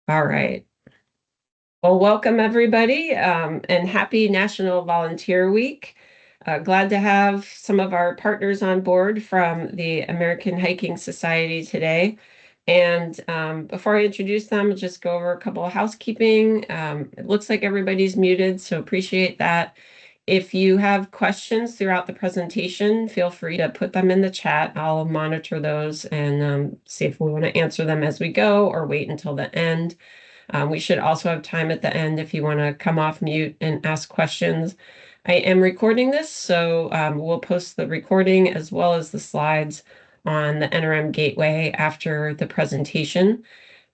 All right. Well, welcome everybody, and happy National Volunteer Week. Glad to have some of our partners on board from the American Hiking Society today. And before I introduce them, I'll just go over a couple of housekeeping. It looks like everybody's muted, so appreciate that. If you have questions throughout the presentation, feel free to put them in the chat. I'll monitor those and see if we want to answer them as we go or wait until the end. We should also have time at the end if you want to come off mute and ask questions. I am recording this, so we'll post the recording as well as the slides on the NRM Gateway after the presentation.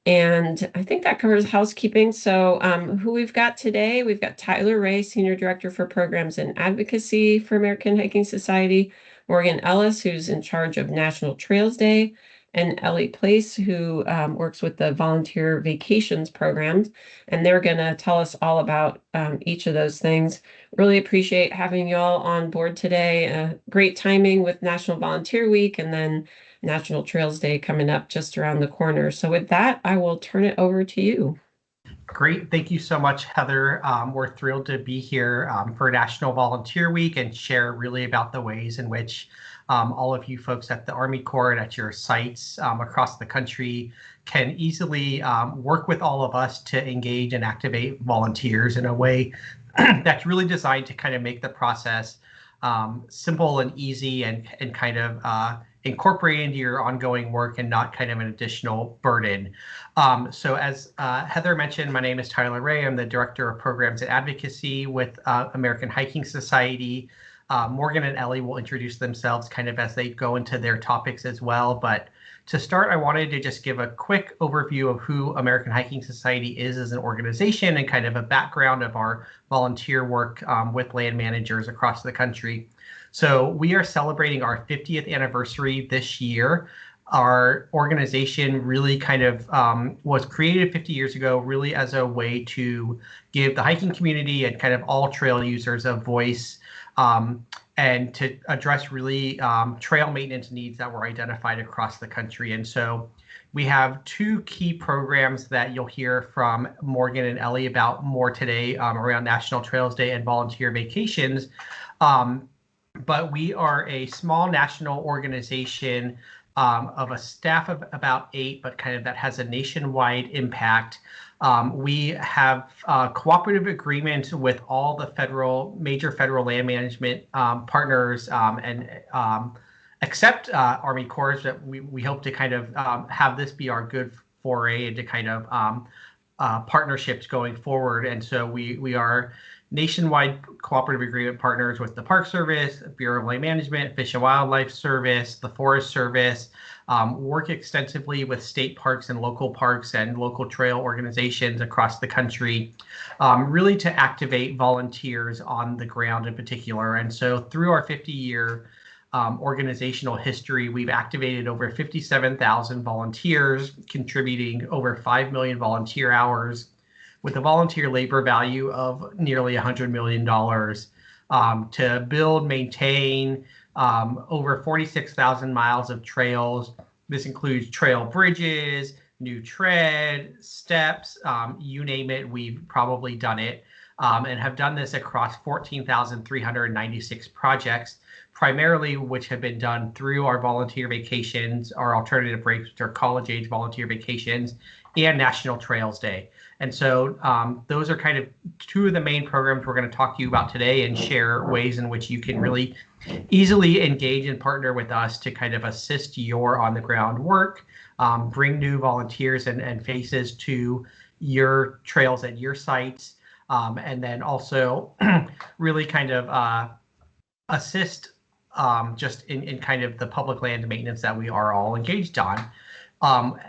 And I think that covers housekeeping. So who we've got today, we've got Tyler Ray, Senior Director for Programs and Advocacy for American Hiking Society, Morgan Ellis, who's in charge of National Trails Day, and Ellie Place, who works with the Volunteer Vacations programs. And they're going to tell us all about each of those things. Really appreciate having you all on board today. Great timing with National Volunteer Week and then National Trails Day coming up just around the corner. So with that, I will turn it over to you. Great. Thank you so much, Heather. We're thrilled to be here for National Volunteer Week and share really about the ways in which all of you folks at the Army Corps and at your sites across the country can easily work with all of us to engage and activate volunteers in a way that's really designed to kind of make the process simple and easy and kind of incorporate into your ongoing work and not kind of an additional burden. So as Heather mentioned, my name is Tyler Ray. I'm the Director of Programs and Advocacy with American Hiking Society. Morgan and Ellie will introduce themselves kind of as they go into their topics as well. But to start, I wanted to just give a quick overview of who American Hiking Society is as an organization and kind of a background of our volunteer work with land managers across the country. So we are celebrating our 50th anniversary this year. Our organization really kind of was created 50 years ago, really as a way to give the hiking community and kind of all trail users a voice and to address really trail maintenance needs that were identified across the country. And so we have two key programs that you'll hear from Morgan and Ellie about more today around National Trails Day and volunteer vacations. But we are a small national organization of a staff of about 8, but kind of that has a nationwide impact. We have cooperative agreements with all the major federal land management partners and except Army Corps, that we hope to kind of have this be our good foray into kind of partnerships going forward. And so we are nationwide cooperative agreement partners with the Park Service, Bureau of Land Management, Fish and Wildlife Service, the Forest Service, work extensively with state parks and local trail organizations across the country, really to activate volunteers on the ground in particular. And so through our 50-year organizational history, we've activated over 57,000 volunteers, contributing over 5 million volunteer hours, with a volunteer labor value of nearly $100 million to build, maintain over 46,000 miles of trails. This includes trail bridges, new tread, steps, you name it, we've probably done it, and have done this across 14,396 projects, primarily which have been done through our volunteer vacations, our alternative breaks, which are college-age volunteer vacations, and National Trails Day. And so those are kind of two of the main programs we're going to talk to you about today and share ways in which you can really easily engage and partner with us to kind of assist your on-the-ground work, bring new volunteers and faces to your trails at your sites, and then also really kind of assist just in kind of the public land maintenance that we are all engaged on.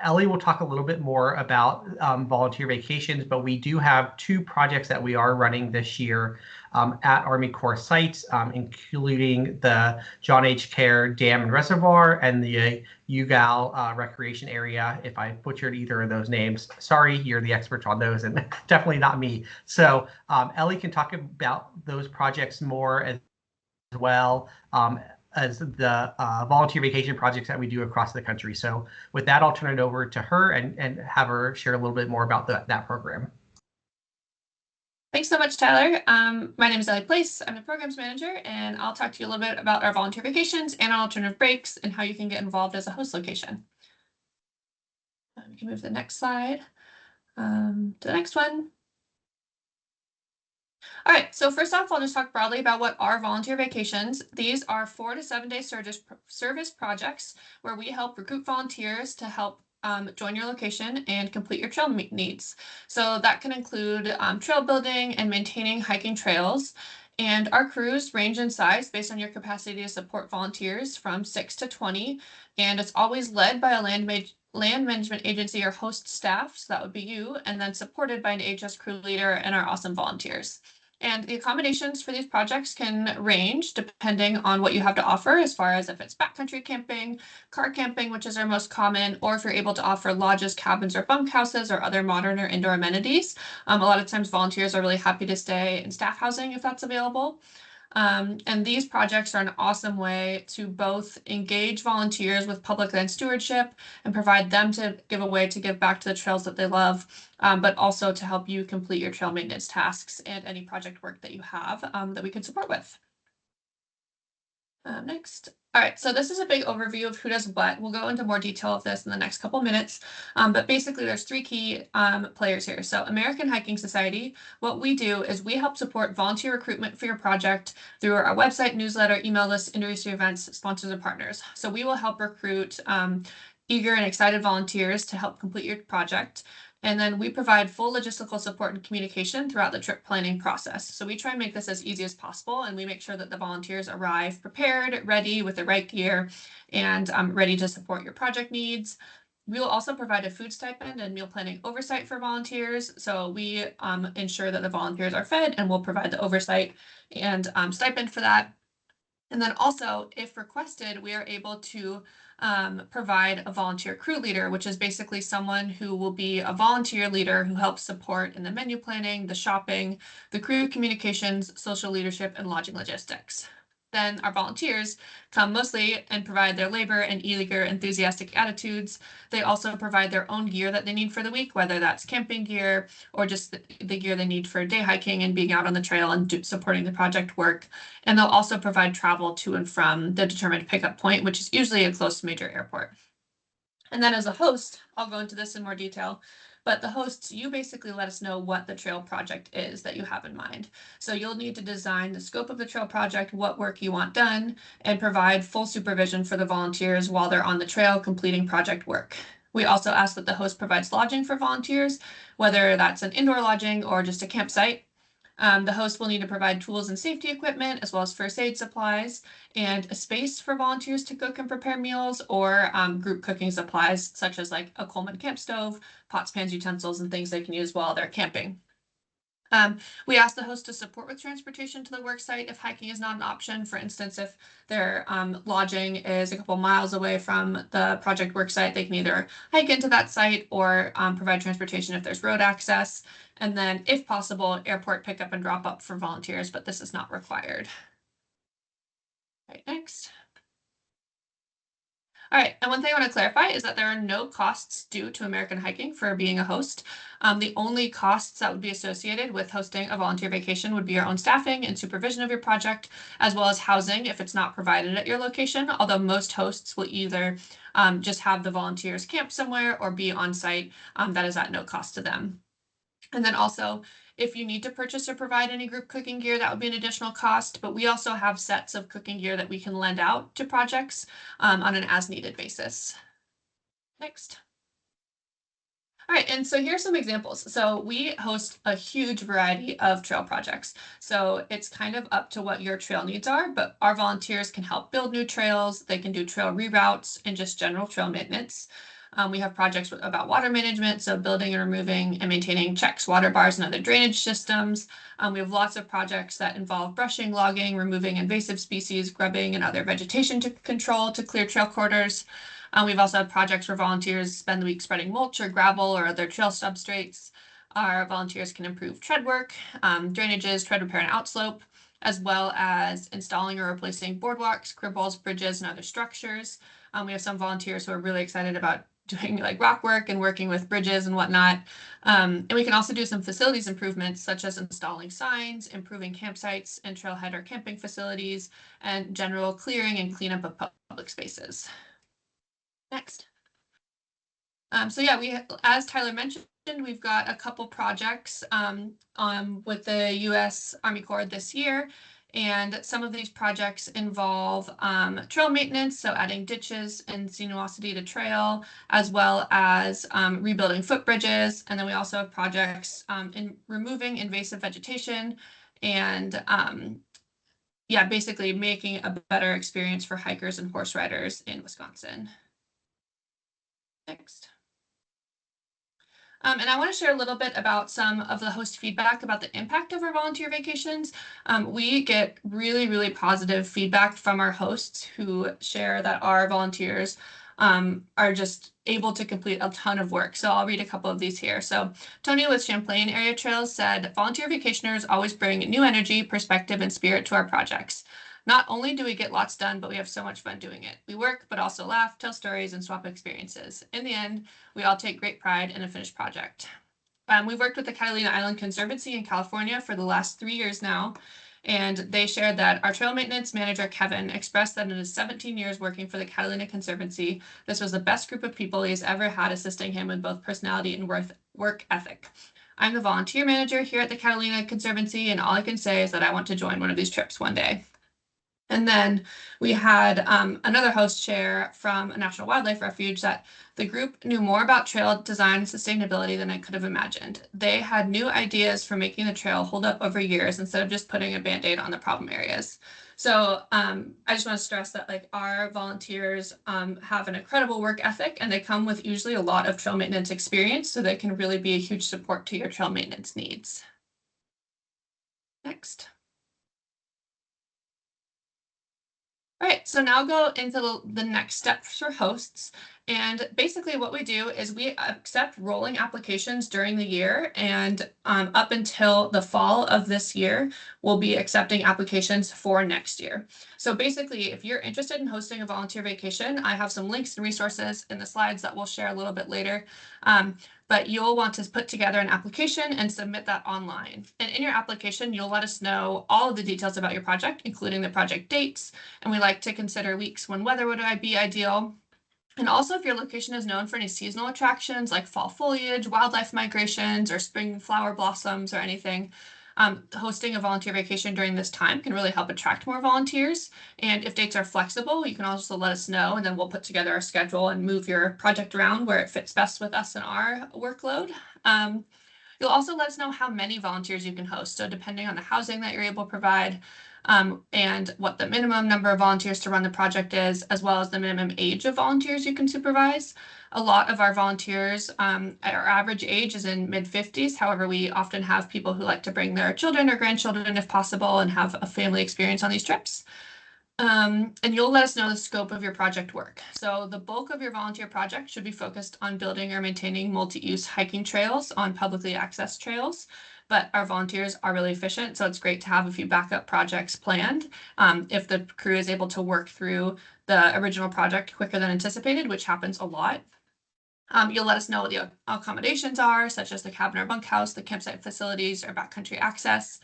Ellie will talk a little bit more about volunteer vacations, but we do have 2 projects that we are running this year at Army Corps sites, including the John H. Kerr Dam and Reservoir and the Ugal Recreation Area. If I butchered either of those names, sorry, you're the expert on those and definitely not me. So Ellie can talk about those projects more as well. the volunteer vacation projects that we do across the country. So with that, I'll turn it over to her and have her share a little bit more about that program. Thanks so much, Tyler. My name is Ellie Place. I'm the programs manager, and I'll talk to you a little bit about our volunteer vacations and our alternative breaks and how you can get involved as a host location. We can move to the next slide. To the next one. All right, so first off, I'll just talk broadly about what are volunteer vacations. These are 4 to 7 day service projects where we help recruit volunteers to help join your location and complete your trail needs. So that can include trail building and maintaining hiking trails. And our crews range in size based on your capacity to support volunteers from 6 to 20. And it's always led by a land management agency or host staff, so that would be you, and then supported by an AHS crew leader and our awesome volunteers. And the accommodations for these projects can range depending on what you have to offer, as far as if it's backcountry camping, car camping, which is our most common, or if you're able to offer lodges, cabins, or bunkhouses, or other modern or indoor amenities. A lot of times volunteers are really happy to stay in staff housing if that's available. And these projects are an awesome way to both engage volunteers with public land stewardship and provide them to give a way to give back to the trails that they love, but also to help you complete your trail maintenance tasks and any project work that you have that we can support with. Next. All right, so this is a big overview of who does what. We'll go into more detail of this in the next couple minutes, but basically there's 3 key players here. So American Hiking Society, what we do is we help support volunteer recruitment for your project through our website, newsletter, email list, industry events, sponsors, and partners. So we will help recruit eager and excited volunteers to help complete your project. And then we provide full logistical support and communication throughout the trip planning process. So we try and make this as easy as possible, and we make sure that the volunteers arrive prepared, ready with the right gear, and ready to support your project needs. We will also provide a food stipend and meal planning oversight for volunteers. So we ensure that the volunteers are fed, and we'll provide the oversight and stipend for that. And then also, if requested, we are able to provide a volunteer crew leader, which is basically someone who will be a volunteer leader who helps support in the menu planning, the shopping, the crew communications, social leadership, and lodging logistics. Then our volunteers come mostly and provide their labor and eager, enthusiastic attitudes. They also provide their own gear that they need for the week, whether that's camping gear or just the gear they need for day hiking and being out on the trail and supporting the project work. And they'll also provide travel to and from the determined pickup point, which is usually a close major airport. And then as a host, I'll go into this in more detail, but the hosts, you basically let us know what the trail project is that you have in mind. So you'll need to design the scope of the trail project, what work you want done, and provide full supervision for the volunteers while they're on the trail completing project work. We also ask that the host provides lodging for volunteers, whether that's an indoor lodging or just a campsite. The host will need to provide tools and safety equipment, as well as first aid supplies, and a space for volunteers to cook and prepare meals, or group cooking supplies, such as like a Coleman camp stove, pots, pans, utensils, and things they can use while they're camping. We ask the host to support with transportation to the work site if hiking is not an option. For instance, if their lodging is a couple miles away from the project work site, they can either hike into that site or provide transportation if there's road access. And then, if possible, airport pickup and drop up for volunteers, but this is not required. Right, next. All right, and one thing I want to clarify is that there are no costs due to American Hiking for being a host. The only costs that would be associated with hosting a volunteer vacation would be your own staffing and supervision of your project, as well as housing if it's not provided at your location, although most hosts will either just have the volunteers camp somewhere or be on site. That is at no cost to them. And then also, if you need to purchase or provide any group cooking gear, that would be an additional cost, but we also have sets of cooking gear that we can lend out to projects on an as-needed basis. Next. All right, and so here's some examples. So we host a huge variety of trail projects. So it's kind of up to what your trail needs are, but our volunteers can help build new trails. They can do trail reroutes and just general trail maintenance. We have projects about water management, so building and removing and maintaining checks, water bars, and other drainage systems. We have lots of projects that involve brushing, logging, removing invasive species, grubbing, and other vegetation control to clear trail corridors. We've also had projects where volunteers spend the week spreading mulch or gravel or other trail substrates. Our volunteers can improve tread work, drainages, tread repair, and outslope. as well as installing or replacing boardwalks, crib walls, bridges, and other structures. We have some volunteers who are really excited about doing like rock work and working with bridges and whatnot. And we can also do some facilities improvements, such as installing signs, improving campsites and trailhead or camping facilities, and general clearing and cleanup of public spaces. Next. So yeah, as Tyler mentioned, we've got a couple projects with the U.S. Army Corps this year. And some of these projects involve trail maintenance, so adding ditches and sinuosity to trail, as well as rebuilding footbridges. And then we also have projects in removing invasive vegetation and yeah, basically making a better experience for hikers and horse riders in Wisconsin. Next. And I want to share a little bit about some of the host feedback about the impact of our volunteer vacations. We get really, really positive feedback from our hosts who share that our volunteers are just able to complete a ton of work. So I'll read a couple of these here. So Tony with Champlain Area Trails said, volunteer vacationers always bring new energy, perspective, and spirit to our projects. Not only do we get lots done, but we have so much fun doing it. We work, but also laugh, tell stories, and swap experiences. In the end, we all take great pride in a finished project. We've worked with the Catalina Island Conservancy in California for the last 3 years now, and they shared that our trail maintenance manager, Kevin, expressed that in his 17 years working for the Catalina Conservancy, this was the best group of people he's ever had assisting him with both personality and work ethic. I'm the volunteer manager here at the Catalina Conservancy, and all I can say is that I want to join one of these trips one day. And then we had another host share from a National Wildlife Refuge that the group knew more about trail design and sustainability than I could have imagined. They had new ideas for making the trail hold up over years instead of just putting a Band-Aid on the problem areas. So I just want to stress that like our volunteers have an incredible work ethic, and they come with usually a lot of trail maintenance experience, so they can really be a huge support to your trail maintenance needs. Next. All right, so now go into the next steps for hosts. And basically what we do is we accept rolling applications during the year, and up until the fall of this year, we'll be accepting applications for next year. So basically, if you're interested in hosting a volunteer vacation, I have some links and resources in the slides that we'll share a little bit later. But you'll want to put together an application and submit that online. And in your application, you'll let us know all of the details about your project, including the project dates. And we like to consider weeks when weather would be ideal. And also if your location is known for any seasonal attractions like fall foliage, wildlife migrations, or spring flower blossoms or anything, hosting a volunteer vacation during this time can really help attract more volunteers. And if dates are flexible, you can also let us know, and then we'll put together our schedule and move your project around where it fits best with us and our workload. You'll also let us know how many volunteers you can host. So depending on the housing that you're able to provide, and what the minimum number of volunteers to run the project is, as well as the minimum age of volunteers you can supervise. A lot of our volunteers, our average age is in mid-50s. However, we often have people who like to bring their children or grandchildren if possible and have a family experience on these trips. And you'll let us know the scope of your project work. So the bulk of your volunteer project should be focused on building or maintaining multi-use hiking trails on publicly accessed trails. But our volunteers are really efficient, so it's great to have a few backup projects planned if the crew is able to work through the original project quicker than anticipated, which happens a lot. You'll let us know what the accommodations are, such as the cabin or bunkhouse, the campsite facilities, or backcountry access.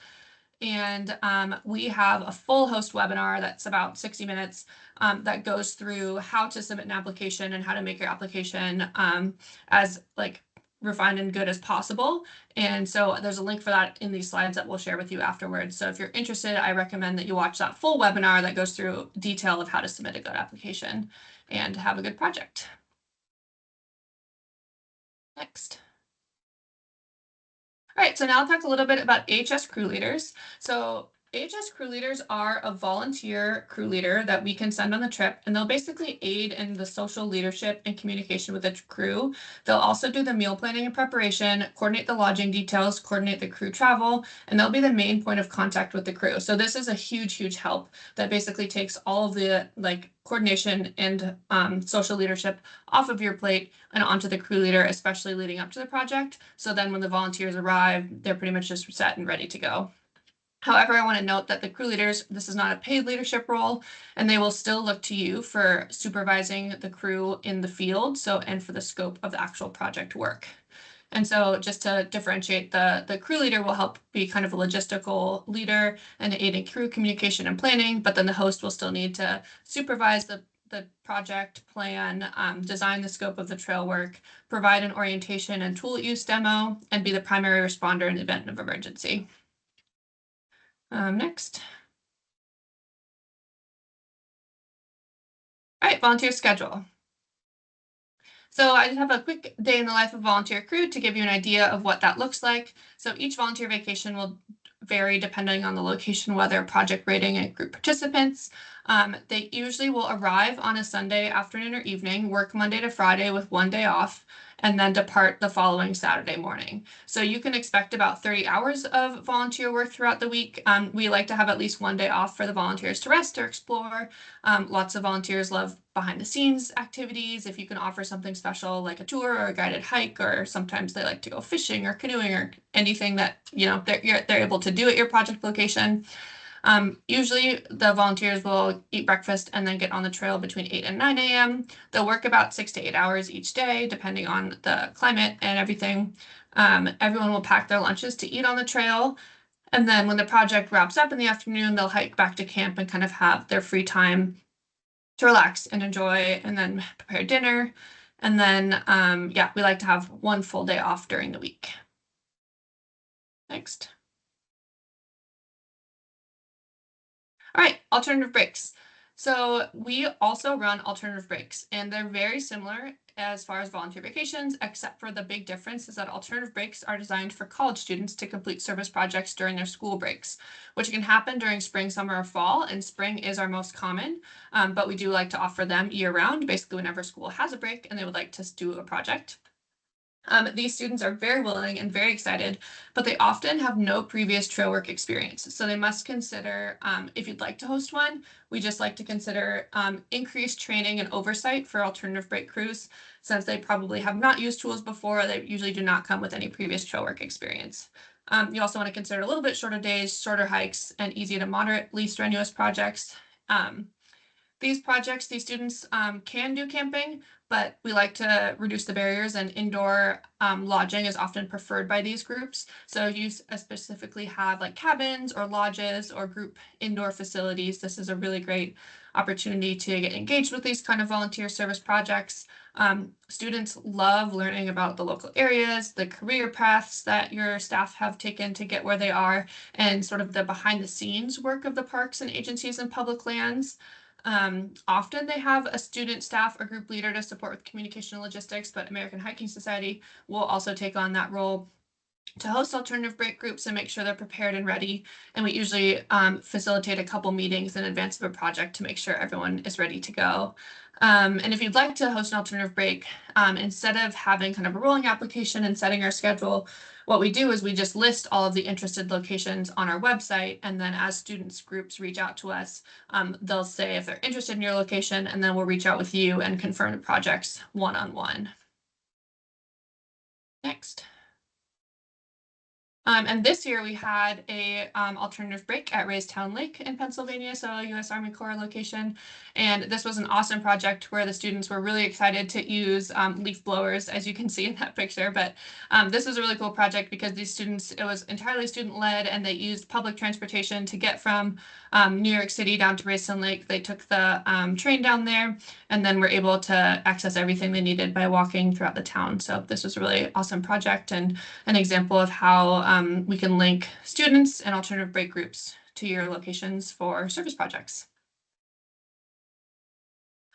And we have a full host webinar that's about 60 minutes that goes through how to submit an application and how to make your application as like refined and good as possible. And so there's a link for that in these slides that we'll share with you afterwards. So if you're interested, I recommend that you watch that full webinar that goes through detail of how to submit a good application and have a good project. Next. All right, so now I'll talk a little bit about AHS crew leaders. So AHS crew leaders are a volunteer crew leader that we can send on the trip, and they'll basically aid in the social leadership and communication with the crew. They'll also do the meal planning and preparation, coordinate the lodging details, coordinate the crew travel, and they'll be the main point of contact with the crew. So this is a huge, huge help that basically takes all of the coordination and social leadership off of your plate and onto the crew leader, especially leading up to the project. So then when the volunteers arrive, they're pretty much just set and ready to go. However, I want to note that the crew leaders, this is not a paid leadership role, and they will still look to you for supervising the crew in the field, and for the scope of the actual project work. And so just to differentiate, the crew leader will help be kind of a logistical leader and aid in crew communication and planning, but then the host will still need to supervise the project plan, design the scope of the trail work, provide an orientation and tool use demo, and be the primary responder in the event of emergency. Next. All right, volunteer schedule. So I just have a quick day in the life of volunteer crew to give you an idea of what that looks like. So each volunteer vacation will vary depending on the location, weather, project rating, and group participants. They usually will arrive on a Sunday afternoon or evening, work Monday to Friday with one day off, and then depart the following Saturday morning. So you can expect about 30 hours of volunteer work throughout the week. We like to have at least one day off for the volunteers to rest or explore. Lots of volunteers love behind the scenes activities. If you can offer something special like a tour or a guided hike, or sometimes they like to go fishing or canoeing or anything that they're able to do at your project location. Usually the volunteers will eat breakfast and then get on the trail between 8 and 9 a.m. They'll work about 6 to 8 hours each day, depending on the climate and everything. Everyone will pack their lunches to eat on the trail. And then when the project wraps up in the afternoon, they'll hike back to camp and kind of have their free time to relax and enjoy, and then prepare dinner. And then, we like to have one full day off during the week. Next. All right, alternative breaks. So we also run alternative breaks, and they're very similar as far as volunteer vacations, except for the big difference is that alternative breaks are designed for college students to complete service projects during their school breaks, which can happen during spring, summer, or fall, and spring is our most common, but we do like to offer them year-round, basically whenever school has a break and they would like to do a project. These students are very willing and very excited, but they often have no previous trail work experience. So they must consider, if you'd like to host one, we just like to consider increased training and oversight for alternative break crews, since they probably have not used tools before. They usually do not come with any previous trail work experience. You also want to consider a little bit shorter days, shorter hikes, and easy to moderately strenuous projects. These students can do camping, but we like to reduce the barriers, and indoor lodging is often preferred by these groups. So if you specifically have like cabins or lodges or group indoor facilities, this is a really great opportunity to get engaged with these kind of volunteer service projects. Students love learning about the local areas, the career paths that your staff have taken to get where they are, and sort of the behind the scenes work of the parks and agencies and public lands. Often they have a student, staff, or group leader to support with communication and logistics, but American Hiking Society will also take on that role to host alternative break groups and make sure they're prepared and ready. And we usually facilitate a couple meetings in advance of a project to make sure everyone is ready to go. And if you'd like to host an alternative break, instead of having kind of a rolling application and setting our schedule, what we do is we just list all of the interested locations on our website. And then as students groups reach out to us, they'll say if they're interested in your location, and then we'll reach out with you and confirm the projects one-on-one. Next. And this year we had a alternative break at Raystown Lake in Pennsylvania, so a U.S. Army Corps location. And this was an awesome project where the students were really excited to use leaf blowers, as you can see in that picture. But this was a really cool project because these students, it was entirely student-led, and they used public transportation to get from New York City down to Raystown Lake. They took the train down there, and then were able to access everything they needed by walking throughout the town. So this was a really awesome project and an example of how we can link students and alternative break groups to your locations for service projects.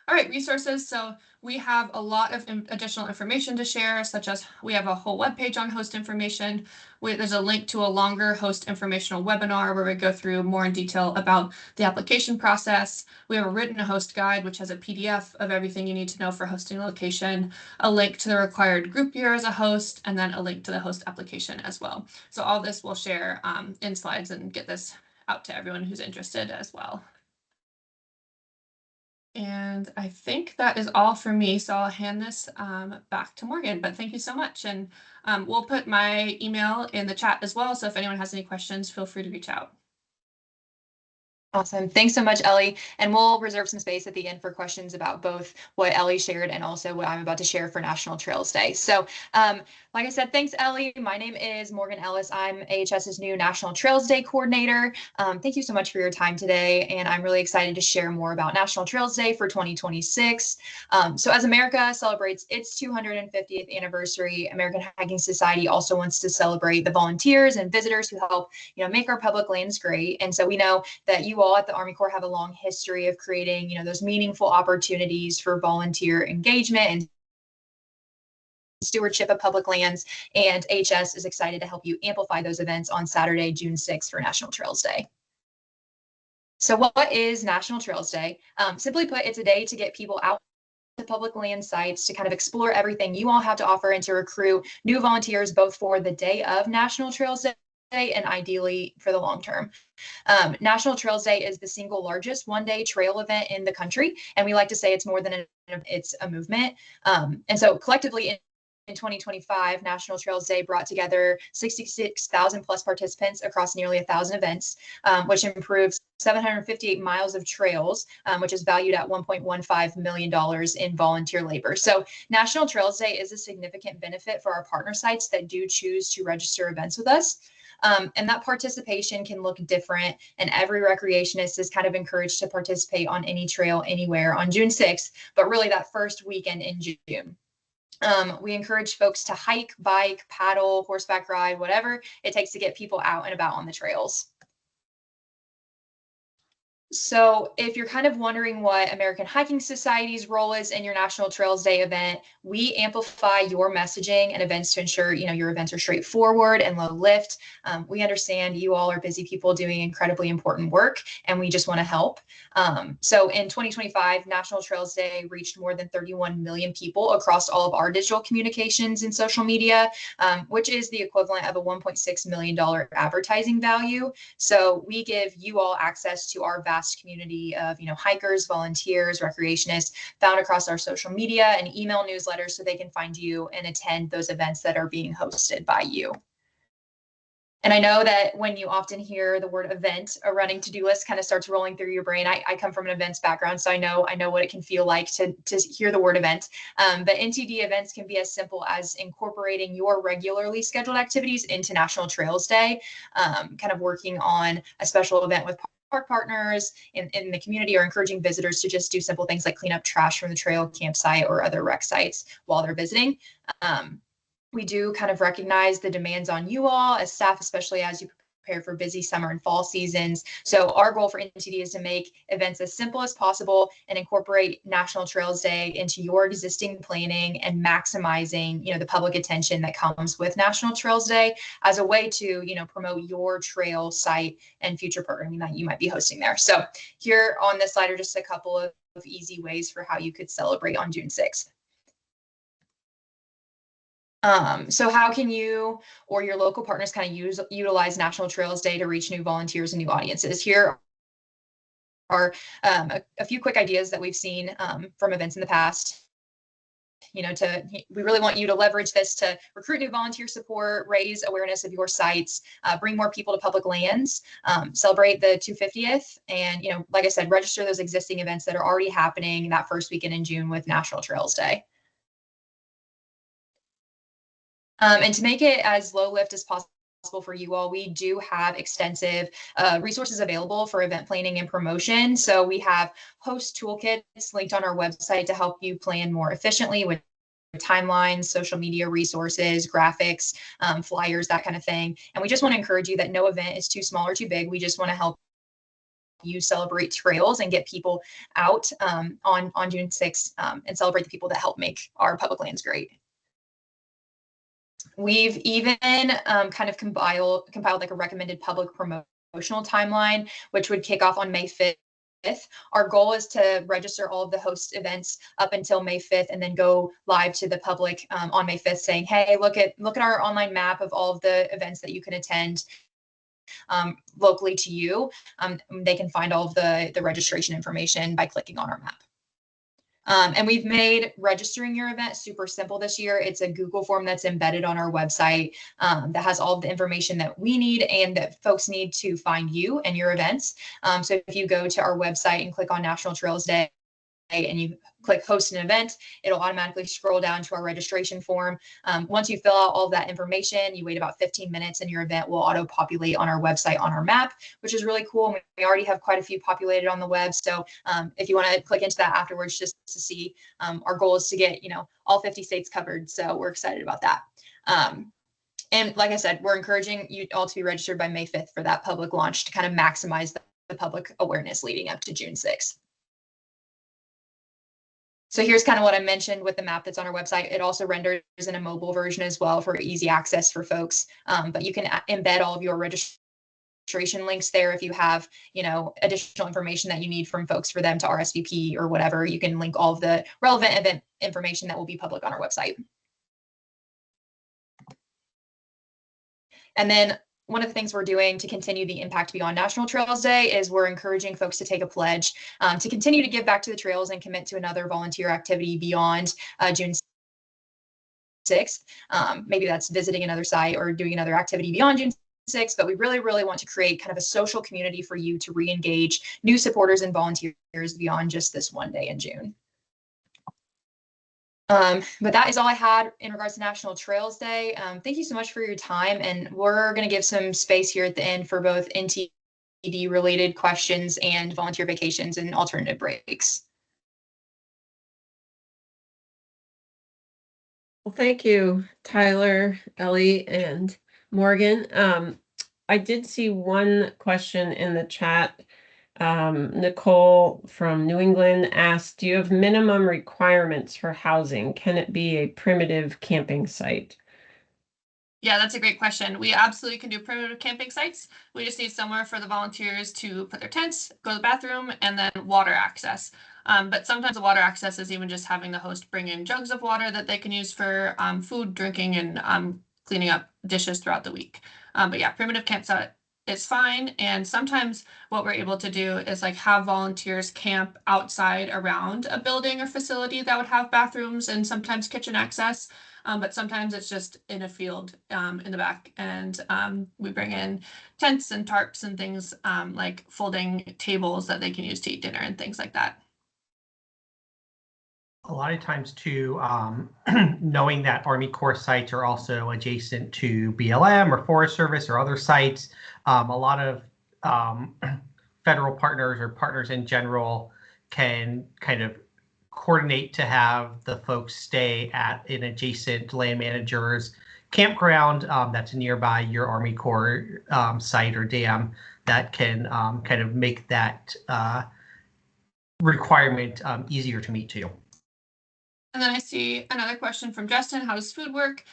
All right, resources. So we have a lot of additional information to share, such as we have a whole webpage on host information. There's a link to a longer host informational webinar where we go through more in detail about the application process. We have a written host guide, which has a PDF of everything you need to know for hosting a location, a link to the required group year as a host, and then a link to the host application as well. So all this we'll share in slides and get this out to everyone who's interested as well. And I think that is all for me. So I'll hand this back to Morgan, but thank you so much. And we'll put my email in the chat as well. So if anyone has any questions, feel free to reach out. Awesome. Thanks so much, Ellie. And we'll reserve some space at the end for questions about both what Ellie shared and also what I'm about to share for National Trails Day. So, like I said, thanks, Ellie. My name is Morgan Ellis. I'm AHS's new National Trails Day coordinator. Thank you so much for your time today. And I'm really excited to share more about National Trails Day for 2026. So as America celebrates its 250th anniversary, American Hiking Society also wants to celebrate the volunteers and visitors who help, make our public lands great. And so we know that you all at the Army Corps have a long history of creating, those meaningful opportunities for volunteer engagement and stewardship of public lands. And HS is excited to help you amplify those events on Saturday, June 6th for National Trails Day. So what is National Trails Day? Simply put, it's a day to get people out to public land sites to kind of explore everything you all have to offer and to recruit new volunteers both for the day of National Trails Day and ideally for the long term. National Trails Day is the single largest one-day trail event in the country, and we like to say it's more than it's a movement. And so collectively in 2025, National Trails Day brought together 66,000 plus participants across nearly 1,000 events, which improves 758 miles of trails, which is valued at $1.15 million in volunteer labor. So National Trails Day is a significant benefit for our partner sites that do choose to register events with us. And that participation can look different, and every recreationist is kind of encouraged to participate on any trail anywhere on June 6th, but really that first weekend in June. We encourage folks to hike, bike, paddle, horseback ride, whatever it takes to get people out and about on the trails. So if you're kind of wondering what American Hiking Society's role is in your National Trails Day event, we amplify your messaging and events to ensure, your events are straightforward and low lift. We understand you all are busy people doing incredibly important work, and we just want to help. So in 2025, National Trails Day reached more than 31 million people across all of our digital communications and social media, which is the equivalent of a $1.6 million advertising value. So we give you all access to our vast community of hikers, volunteers, recreationists found across our social media and email newsletters so they can find you and attend those events that are being hosted by you. And I know that when you often hear the word event, a running to-do list kind of starts rolling through your brain. I come from an events background, so I know what it can feel like to hear the word event. But NTD events can be as simple as incorporating your regularly scheduled activities into National Trails Day, kind of working on a special event with park partners in the community, or encouraging visitors to just do simple things like clean up trash from the trail, campsite, or other rec sites while they're visiting. We do kind of recognize the demands on you all as staff, especially as you prepare for busy summer and fall seasons. So our goal for NTD is to make events as simple as possible and incorporate National Trails Day into your existing planning and maximizing, the public attention that comes with National Trails Day as a way to, promote your trail site and future programming that you might be hosting there. So here on this slide are just a couple of easy ways for how you could celebrate on June 6th. So how can you or your local partners kind of utilize National Trails Day to reach new volunteers and new audiences? Here are a few quick ideas that we've seen from events in the past. We really want you to leverage this to recruit new volunteer support, raise awareness of your sites, bring more people to public lands, celebrate the 250th, and like I said, register those existing events that are already happening that first weekend in June with National Trails Day. And to make it as low lift as possible for you all, we do have extensive resources available for event planning and promotion. So we have host toolkits linked on our website to help you plan more efficiently with timelines, social media resources, graphics, flyers, that kind of thing. And we just want to encourage you that no event is too small or too big. We just want to help you celebrate trails and get people out on June 6th and celebrate the people that help make our public lands great. We've even kind of compiled like a recommended public promotional timeline, which would kick off on May 5th. Our goal is to register all of the host events up until May 5th and then go live to the public on May 5th saying, hey, look at our online map of all of the events that you can attend locally to you. They can find all of the registration information by clicking on our map. And we've made registering your event super simple this year. It's a Google form that's embedded on our website that has all of the information that we need and that folks need to find you and your events. So if you go to our website and click on National Trails Day, and you click host an event, it'll automatically scroll down to our registration form. Once you fill out all of that information, you wait about 15 minutes and your event will auto populate on our website on our map, which is really cool. We already have quite a few populated on the web. So if you want to click into that afterwards, just to see, our goal is to get, all 50 states covered. So we're excited about that. And like I said, we're encouraging you all to be registered by May 5th for that public launch to kind of maximize the public awareness leading up to June 6th. So here's kind of what I mentioned with the map that's on our website. It also renders in a mobile version as well for easy access for folks. But you can embed all of your registration links there. If you have, additional information that you need from folks for them to RSVP or whatever, you can link all of the relevant event information that will be public on our website. And then one of the things we're doing to continue the impact beyond National Trails Day is we're encouraging folks to take a pledge to continue to give back to the trails and commit to another volunteer activity beyond June 6th. Maybe that's visiting another site or doing another activity beyond June 6th, but we really, really want to create kind of a social community for you to re-engage new supporters and volunteers beyond just this one day in June. But that is all I had in regards to National Trails Day. Thank you so much for your time. And we're going to give some space here at the end for both NTD related questions and volunteer vacations and alternative breaks. Well, thank you, Tyler, Ellie, and Morgan. I did see one question in the chat. Nicole from New England asked, do you have minimum requirements for housing? Can it be a primitive camping site? Yeah, that's a great question. We absolutely can do primitive camping sites. We just need somewhere for the volunteers to put their tents, go to the bathroom, and then water access. But sometimes the water access is even just having the host bring in jugs of water that they can use for food, drinking, and cleaning up dishes throughout the week. But yeah, primitive campsite is fine. And sometimes what we're able to do is like have volunteers camp outside around a building or facility that would have bathrooms and sometimes kitchen access. But sometimes it's just in a field in the back, and we bring in tents and tarps and things like folding tables that they can use to eat dinner and things like that. A lot of times too, knowing that Army Corps sites are also adjacent to BLM or Forest Service or other sites, a lot of federal partners or partners in general can kind of coordinate to have the folks stay at an adjacent land manager's campground that's nearby your Army Corps site or dam that can kind of make that requirement easier to meet too. And then I see another question from Justin. How does food work?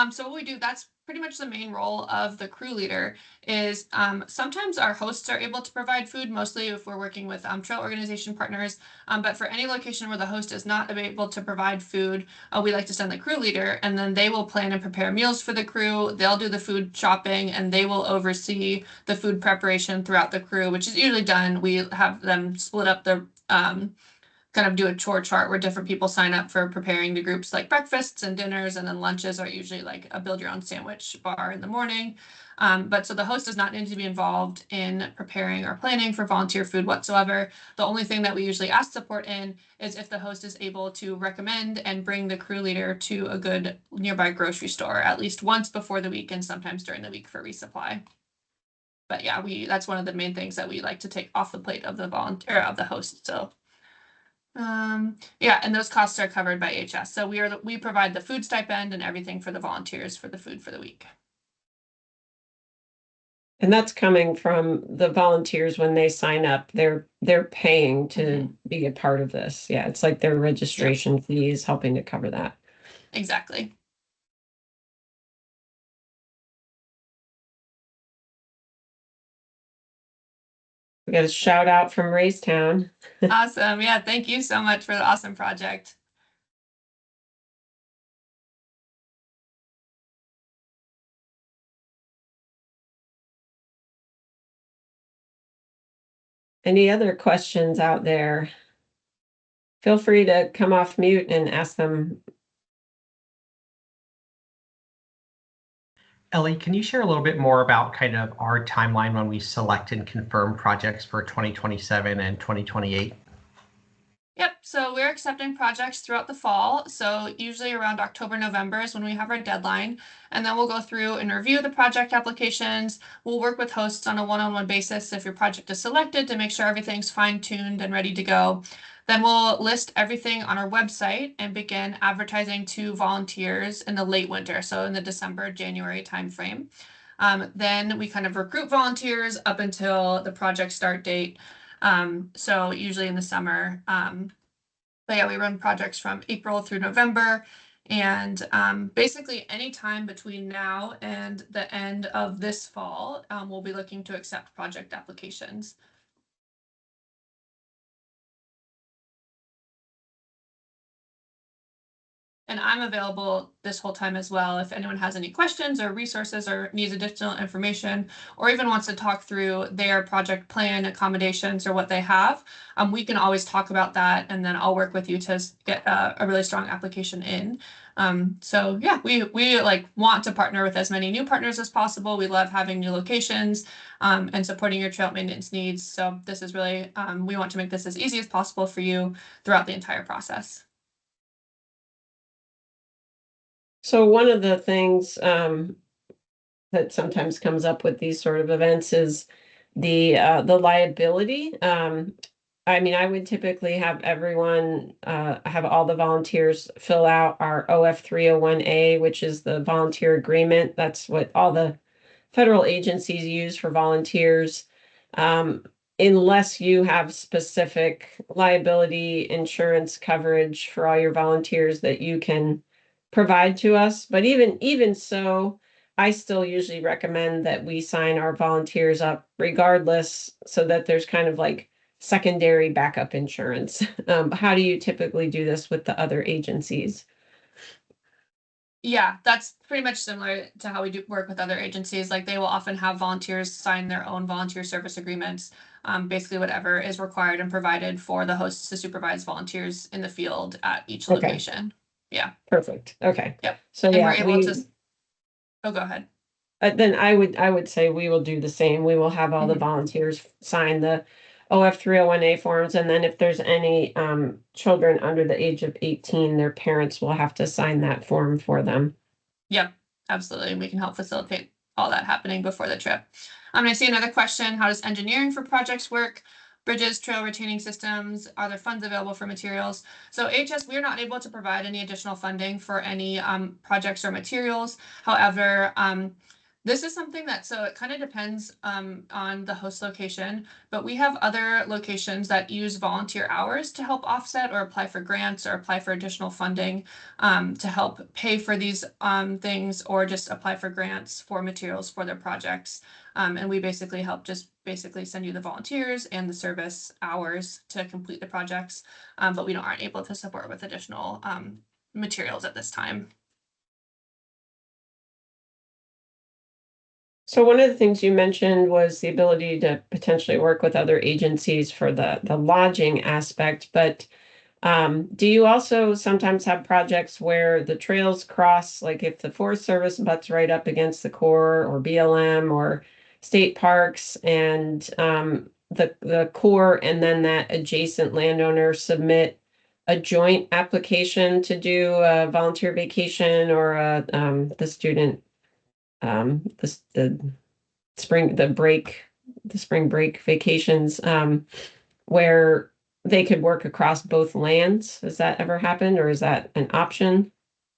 So what we do, that's pretty much the main role of the crew leader is sometimes our hosts are able to provide food, mostly if we're working with trail organization partners. But for any location where the host is not able to provide food, we like to send the crew leader, and then they will plan and prepare meals for the crew. They'll do the food shopping, and they will oversee the food preparation throughout the crew, which is usually done. We have them split up the kind of do a chore chart where different people sign up for preparing the groups, like breakfasts and dinners, and then lunches are usually like a build your own sandwich bar in the morning. But so the host does not need to be involved in preparing or planning for volunteer food whatsoever. The only thing that we usually ask support in is if the host is able to recommend and bring the crew leader to a good nearby grocery store at least once before the week and sometimes during the week for resupply. But yeah, that's one of the main things that we like to take off the plate of the volunteer of the host. So yeah, and those costs are covered by HS. So we provide the food stipend and everything for the volunteers for the food for the week. And that's coming from the volunteers when they sign up. They're paying to be a part of this. Yeah, it's like their registration fees helping to cover that. Exactly. We got a shout out from Raystown. Awesome. Yeah, thank you so much for the awesome project. Any other questions out there? feel free to come off mute and ask them. Ellie, can you share a little bit more about kind of our timeline when we select and confirm projects for 2027 and 2028? Yep, so we're accepting projects throughout the fall. So usually around October, November is when we have our deadline. And then we'll go through and review the project applications. We'll work with hosts on a one-on-one basis if your project is selected to make sure everything's fine-tuned and ready to go. Then we'll list everything on our website and begin advertising to volunteers in the late winter, so in the December, January timeframe. Then we kind of recruit volunteers up until the project start date. So usually in the summer. But yeah, we run projects from April through November. And basically any time between now and the end of this fall, we'll be looking to accept project applications. And I'm available this whole time as well. If anyone has any questions or resources or needs additional information, or even wants to talk through their project plan, accommodations, or what they have, we can always talk about that. And then I'll work with you to get a really strong application in. So yeah, we like want to partner with as many new partners as possible. We love having new locations and supporting your trail maintenance needs. So this is really, we want to make this as easy as possible for you throughout the entire process. So one of the things that sometimes comes up with these sort of events is the liability. I mean, I would typically have everyone have all the volunteers fill out our OF 301A, which is the volunteer agreement. That's what all the federal agencies use for volunteers. Unless you have specific liability insurance coverage for all your volunteers that you can provide to us. But even so, I still usually recommend that we sign our volunteers up regardless, so that there's kind of like secondary backup insurance. How do you typically do this with the other agencies? Yeah, that's pretty much similar to how we do work with other agencies. Like they will often have volunteers sign their own volunteer service agreements. Basically whatever is required and provided for the hosts to supervise volunteers in the field at each Okay. location. Yeah. Perfect. Okay. Yep. So And we're yeah, able to. Oh, go ahead. then I would say we will do the same. We will have all the Mhm. volunteers sign the OF 301A forms, and then if there's any children under the age of 18, their parents will have to sign that form for them. Yep, absolutely. We can help facilitate all that happening before the trip. I see another question. How does engineering for projects work? Bridges, trail retaining systems, are there funds available for materials? So HS, we are not able to provide any additional funding for any projects or materials. However, this is something that, so it kind of depends on the host location, but we have other locations that use volunteer hours to help offset or apply for grants or apply for additional funding to help pay for these things, or just apply for grants for materials for their projects. And we basically help just basically send you the volunteers and the service hours to complete the projects, but we aren't able to support with additional materials at this time. So one of the things you mentioned was the ability to potentially work with other agencies for the lodging aspect, but do you also sometimes have projects where the trails cross, like if the Forest Service butts right up against the Corps or BLM or state parks, and the Corps and then that adjacent landowner submit a joint application to do a volunteer vacation or the student the spring break vacations, where they could work across both lands? Has that ever happened, or is that an option?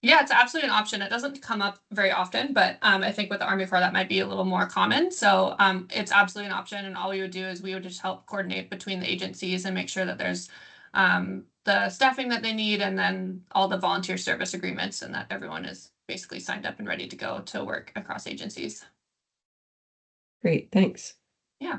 Yeah, it's absolutely an option. It doesn't come up very often, but I think with the Army Corps that might be a little more common. So it's absolutely an option, and all we would do is we would just help coordinate between the agencies and make sure that there's the staffing that they need, and then all the volunteer service agreements, and that everyone is basically signed up and ready to go to work across agencies. Great, thanks. Yeah.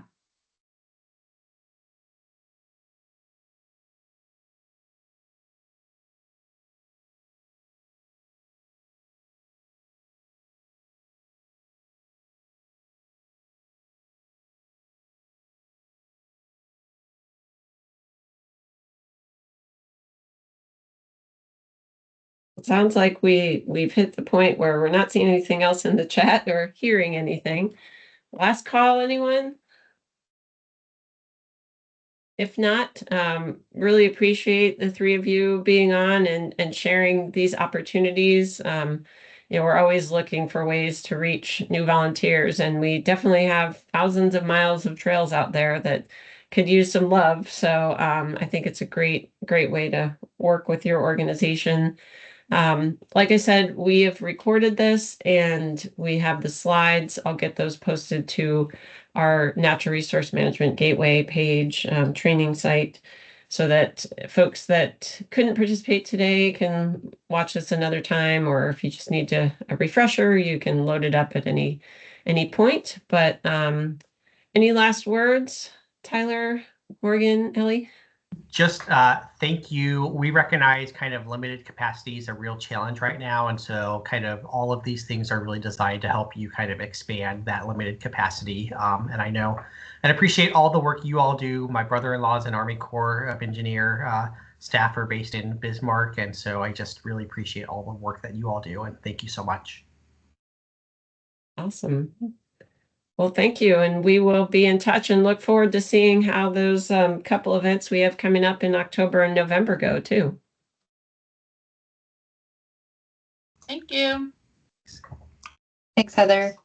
sounds like we've hit the point where we're not seeing anything else in the chat or hearing anything. Last call, anyone? If not, really appreciate the three of you being on and sharing these opportunities. We're always looking for ways to reach new volunteers, and we definitely have thousands of miles of trails out there that could use some love. So I think it's a great way to work with your organization. Like I said, we have recorded this and we have the slides. I'll get those posted to our Natural Resource Management Gateway page, training site, so that folks that couldn't participate today can watch this another time, or if you just need a refresher, you can load it up at any point. But any last words, Tyler, Morgan, Ellie? Just thank you. We recognize kind of limited capacity is a real challenge right now. And so kind of all of these things are really designed to help you kind of expand that limited capacity. And I know and appreciate all the work you all do. My brother-in-law is an Army Corps of Engineer staffer based in Bismarck. And so I just really appreciate all the work that you all do. And thank you so much. Awesome. Well, thank you. And we will be in touch and look forward to seeing how those couple events we have coming up in October and November go too. Thank you. Thanks, Heather.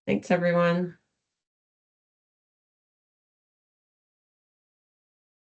Thanks, everyone.